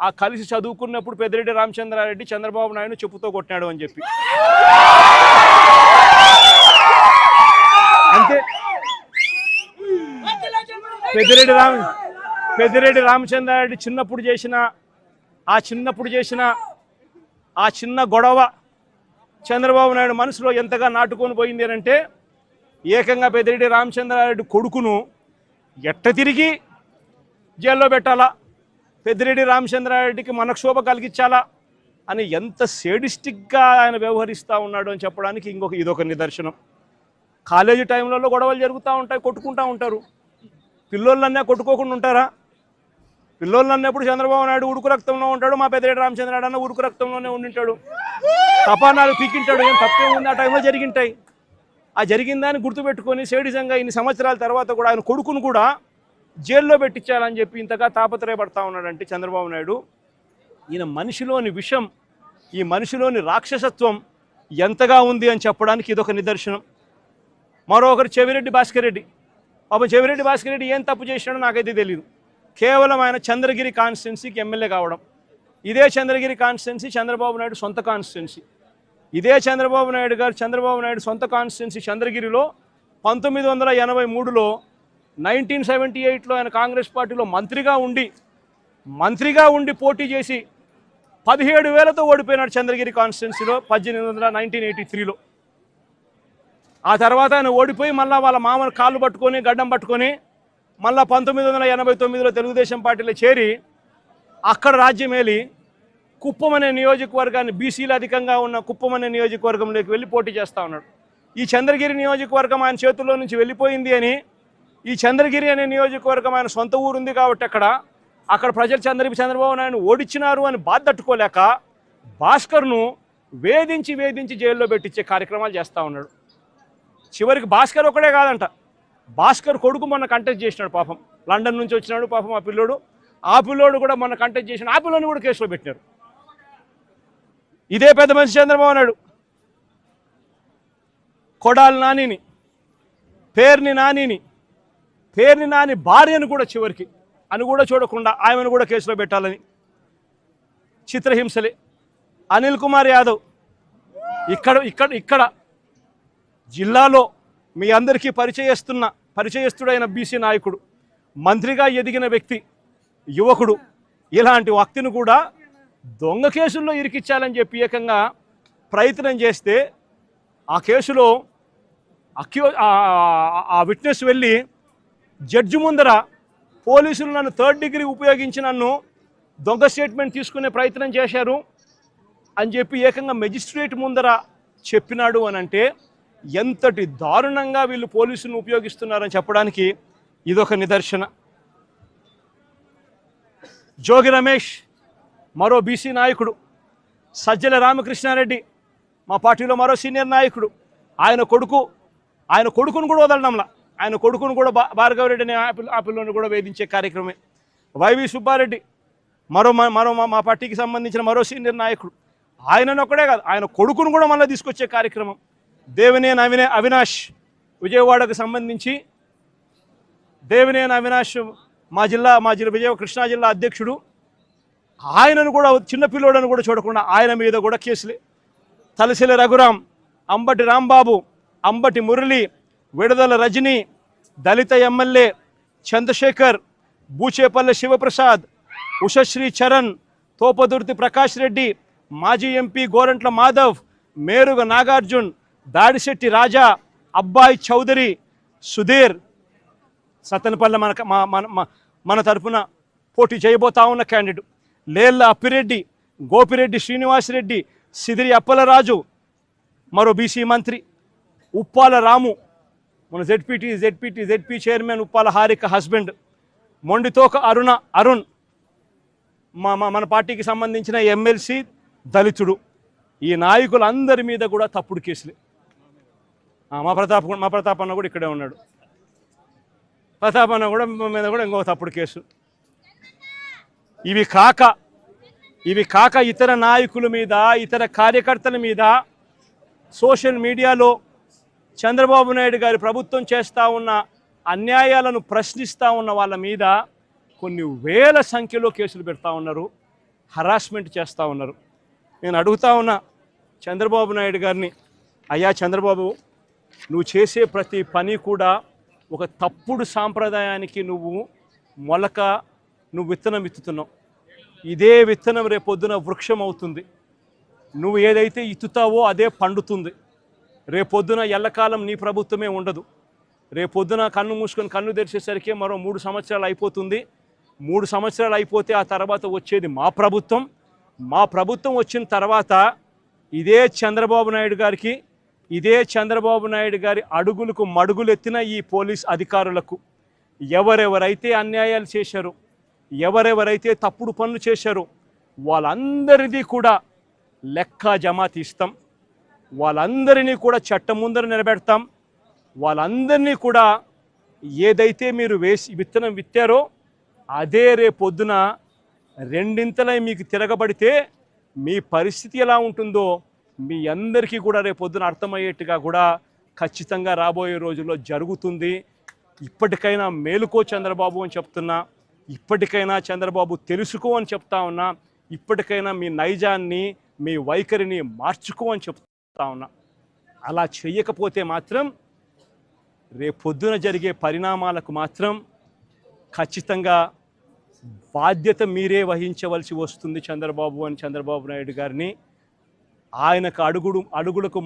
ఆ కలిసి చదువుకున్నప్పుడు పెద్దిరెడ్డి రామచంద్రారెడ్డి చంద్రబాబు నాయుడు చెప్పుతో కొట్టినాడు అని చెప్పి. అంతే. పెద్దిరెడ్డి రామచంద్రారెడ్డి చిన్నప్పుడు చేసిన ఆ చిన్న గొడవ చంద్రబాబు నాయుడు మనసులో ఎంతగా నాటుకొని పోయింది అంటే ఏకంగా పెద్దిరెడ్డి రామచంద్రారెడ్డి కొడుకును ఎట్ట తిరిగి జైల్లో పెట్టాలా, పెద్దిరెడ్డి రామచంద్రారెడ్డికి మనక్షోభ కలిగించాలా అని ఎంత సేడిస్టిక్గా ఆయన వ్యవహరిస్తూ ఉన్నాడు అని చెప్పడానికి ఇదొక నిదర్శనం. కాలేజీ టైంలలో గొడవలు జరుగుతూ ఉంటాయి, కొట్టుకుంటూ ఉంటారు. పిల్లోళ్ళన్నా కొట్టుకోకుండా ఉంటారా? పిల్లోళ్ళు అన్నప్పుడు చంద్రబాబు నాయుడు ఉడుకు రక్తంలో ఉంటాడు, మా పెద్దిరెడ్డి రామచంద్రరాడు అన్న ఉడుకు రక్తంలోనే ఉండింటాడు. తపానాలు పీకింటాడు, ఏం తప్పేముంది, ఆ టైంలో జరిగింటాయి. ఆ జరిగిందాన్ని గుర్తుపెట్టుకొని సేడిజంగా ఇన్ని సంవత్సరాల తర్వాత కూడా ఆయన కొడుకును కూడా జైల్లో పెట్టించాలని చెప్పి ఇంతగా తాపత్రయపడతా ఉన్నాడంటే చంద్రబాబు నాయుడు, ఈయన మనిషిలోని విషం, ఈ మనిషిలోని రాక్షసత్వం ఎంతగా ఉంది అని చెప్పడానికి ఇదొక నిదర్శనం. మరొకరు చెవిరెడ్డి భాస్కర్ రెడ్డి. పాపం చెవిరెడ్డి భాస్కర్ రెడ్డి ఏం తప్పు చేసినాడో నాకైతే తెలియదు. కేవలం ఆయన చంద్రగిరి కాన్స్టిట్యున్సీకి ఎమ్మెల్యే కావడం. ఇదే చంద్రగిరి కాన్స్టిట్యున్సీ చంద్రబాబు నాయుడు సొంత కాన్స్టిట్యున్సీ. ఇదే చంద్రబాబు నాయుడు సొంత కాన్స్టిట్యున్సీ చంద్రగిరిలో 1983లో 1978లో ఆయన కాంగ్రెస్ పార్టీలో మంత్రిగా ఉండి పోటీ చేసి 17,000తో ఓడిపోయినాడు చంద్రగిరి కాన్స్టిట్యున్సీలో 1983లో. ఆ తర్వాత ఆయన ఓడిపోయి మళ్ళీ వాళ్ళ మామను కాళ్ళు పట్టుకొని గడ్డం పట్టుకొని మళ్ళీ 1989లో తెలుగుదేశం పార్టీలో చేరి అక్కడ రాజ్యమేలి కుప్పం అనే నియోజకవర్గాన్ని, బీసీలు అధికంగా ఉన్న కుప్పం అనే నియోజకవర్గంలోకి వెళ్ళి పోటీ చేస్తూ ఉన్నాడు. ఈ చంద్రగిరి నియోజకవర్గం ఆయన చేతుల్లో నుంచి వెళ్ళిపోయింది అని, ఈ చంద్రగిరి అనే నియోజకవర్గం ఆయన సొంత ఊరుంది కాబట్టి అక్కడ ప్రజలు చంద్రబాబు నాయుడు ఓడించినారు అని బాధ తట్టుకోలేక భాస్కర్ను వేధించి జైల్లో పెట్టించే కార్యక్రమాలు చేస్తూ ఉన్నాడు. చివరికి భాస్కర్ ఒకడే కాదంట, భాస్కర్ కొడుకు మొన్న కంటెస్ట్ చేసినాడు. పాపం లండన్ నుంచి వచ్చినాడు పాపం ఆ పిల్లోడు కూడా మొన్న కంటెస్ట్ చేసినాడు. ఆ పిల్లోని కూడా కేసులో పెట్టినారు. ఇదే పెద్ద మనిషి చంద్రబాబు నాయుడు కొడాలి నానిని, పేర్ని నాని భార్యను కూడా చివరికి అని కూడా చూడకుండా ఆమెను కూడా కేసులో పెట్టాలని చిత్రహింసలే. అనిల్ కుమార్ యాదవ్ ఇక్కడ జిల్లాలో మీ అందరికీ పరిచయస్తుడైన బీసీ నాయకుడు, మంత్రిగా ఎదిగిన వ్యక్తి, యువకుడు, ఇలాంటి వ్యక్తిని కూడా దొంగ కేసుల్లో ఇరికిచ్చాలని చెప్పి ఏకంగా ప్రయత్నం చేస్తే ఆ కేసులో ఆ విట్నెస్ వెళ్ళి జడ్జి ముందర పోలీసులు నన్ను 3rd డిగ్రీ ఉపయోగించి నన్ను దొంగ స్టేట్మెంట్ తీసుకునే ప్రయత్నం చేశారు అని చెప్పి ఏకంగా మెజిస్ట్రేట్ ముందర చెప్పినాడు అని అంటే ఎంతటి దారుణంగా వీళ్ళు పోలీసులను ఉపయోగిస్తున్నారని చెప్పడానికి ఇదొక నిదర్శన. జోగి రమేష్ మరో బీసీ నాయకుడు, సజ్జల రామకృష్ణారెడ్డి మా పార్టీలో మరో సీనియర్ నాయకుడు, ఆయన కొడుకును కూడా వదలడంలా, ఆయన కొడుకును కూడా భార్గవరెడ్డి అనే ఆ పిల్లని కూడా వేధించే కార్యక్రమే. వైవి సుబ్బారెడ్డి మరో మా పార్టీకి సంబంధించిన మరో సీనియర్ నాయకుడు, ఆయనను ఒక్కడే కాదు ఆయన కొడుకును కూడా మళ్ళీ తీసుకొచ్చే కార్యక్రమం. దేవినేని అవినాష్ విజయవాడకు సంబంధించి దేవినేని అవినాష్ మా కృష్ణా జిల్లా అధ్యక్షుడు, ఆయనను కూడా చిన్న పిల్లోడని కూడా చూడకుండా ఆయన మీద కూడా కేసులే. తలసిల రఘురాం, అంబటి రాంబాబు, అంబటి మురళి, విడుదల రజని, దళిత ఎమ్మెల్యే చంద్రశేఖర్, బూచేపల్లి శివప్రసాద్, ఉషశ్రీ చరణ్, తోపదుర్తి ప్రకాష్ రెడ్డి, మాజీ ఎంపీ గోరంట్ల మాధవ్, మేరుగ నాగార్జున్, దాడిశెట్టి రాజా, అబ్బాయి చౌదరి, సుధీర్, సత్తెనపల్లి మన తరఫున పోటీ చేయబోతా ఉన్న క్యాండిడేట్, లేళ్ల అప్పిరెడ్డి, గోపిరెడ్డి శ్రీనివాసరెడ్డి, సిదిరి అప్పలరాజు, మరో బీసీ మంత్రి ఉప్పాల రాము, మన ZP chairman Uppala Harika husband, Mondithoka Arun మన పార్టీకి సంబంధించిన ఎమ్మెల్సీ దళితుడు. ఈ నాయకులందరి మీద కూడా తప్పుడు కేసులే. మా ప్రతాప్ అన్న కూడా ఇక్కడే ఉన్నాడు. ప్రతాప్ అన్న కూడా మీద కూడా ఇంకో తప్పుడు కేసు. ఇవి కాక ఇతర నాయకుల మీద, ఇతర కార్యకర్తల మీద సోషల్ మీడియాలో చంద్రబాబు నాయుడు గారి ప్రభుత్వం చేస్తూ ఉన్న అన్యాయాలను ప్రశ్నిస్తూ ఉన్న వాళ్ళ మీద కొన్ని వేల సంఖ్యలో కేసులు పెడతా ఉన్నారు, హరాస్మెంట్ చేస్తూ ఉన్నారు. నేను అడుగుతా ఉన్నా చంద్రబాబు నాయుడు గారిని, అయ్యా చంద్రబాబు, నువ్వు చేసే ప్రతి పని కూడా ఒక తప్పుడు సాంప్రదాయానికి నువ్వు విత్తనం విత్తుతున్నావు. ఇదే విత్తనం రేపొద్దున వృక్షం అవుతుంది. నువ్వు ఏదైతే ఇత్తుతావో అదే పండుతుంది. రేపొద్దున ఎల్లకాలం నీ ప్రభుత్వమే ఉండదు. రేపొద్దున కన్ను మూసుకొని కన్ను తెరిచేసరికి మరో 3 సంవత్సరాలు అయిపోతుంది. 3 సంవత్సరాలు అయిపోతే ఆ తర్వాత వచ్చేది మా ప్రభుత్వం. మా ప్రభుత్వం వచ్చిన తర్వాత ఇదే చంద్రబాబు నాయుడు గారి అడుగులకు మడుగులెత్తిన ఈ పోలీస్ అధికారులకు ఎవరెవరైతే అన్యాయాలు చేశారో, ఎవరెవరైతే తప్పుడు పనులు చేశారో వాళ్ళందరిది కూడా లెక్క జమా తీస్తాం. వాళ్ళందరినీ కూడా చట్టం ముందర నిలబెడతాం. వాళ్ళందరినీ కూడా ఏదైతే మీరు విత్తనం విత్తారో అదే రేపొద్దున రెండింతలై మీకు తిరగబడితే మీ పరిస్థితి ఎలా ఉంటుందో మీ అందరికీ కూడా రేపొద్దున అర్థమయ్యేట్టుగా కూడా ఖచ్చితంగా రాబోయే రోజుల్లో జరుగుతుంది. ఇప్పటికైనా మేలుకో చంద్రబాబు అని చెప్తున్నా. ఇప్పటికైనా చంద్రబాబు తెలుసుకో అని చెప్తా ఉన్నా. ఇప్పటికైనా మీ నైజాన్ని, మీ వైఖరిని మార్చుకో అని చెప్తా ఉన్నా. అలా చెయ్యకపోతే మాత్రం రేపొద్దున జరిగే పరిణామాలకు మాత్రం ఖచ్చితంగా బాధ్యత మీరే వహించవలసి వస్తుంది చంద్రబాబు నాయుడు గారిని. ఆయనకు అడుగులకు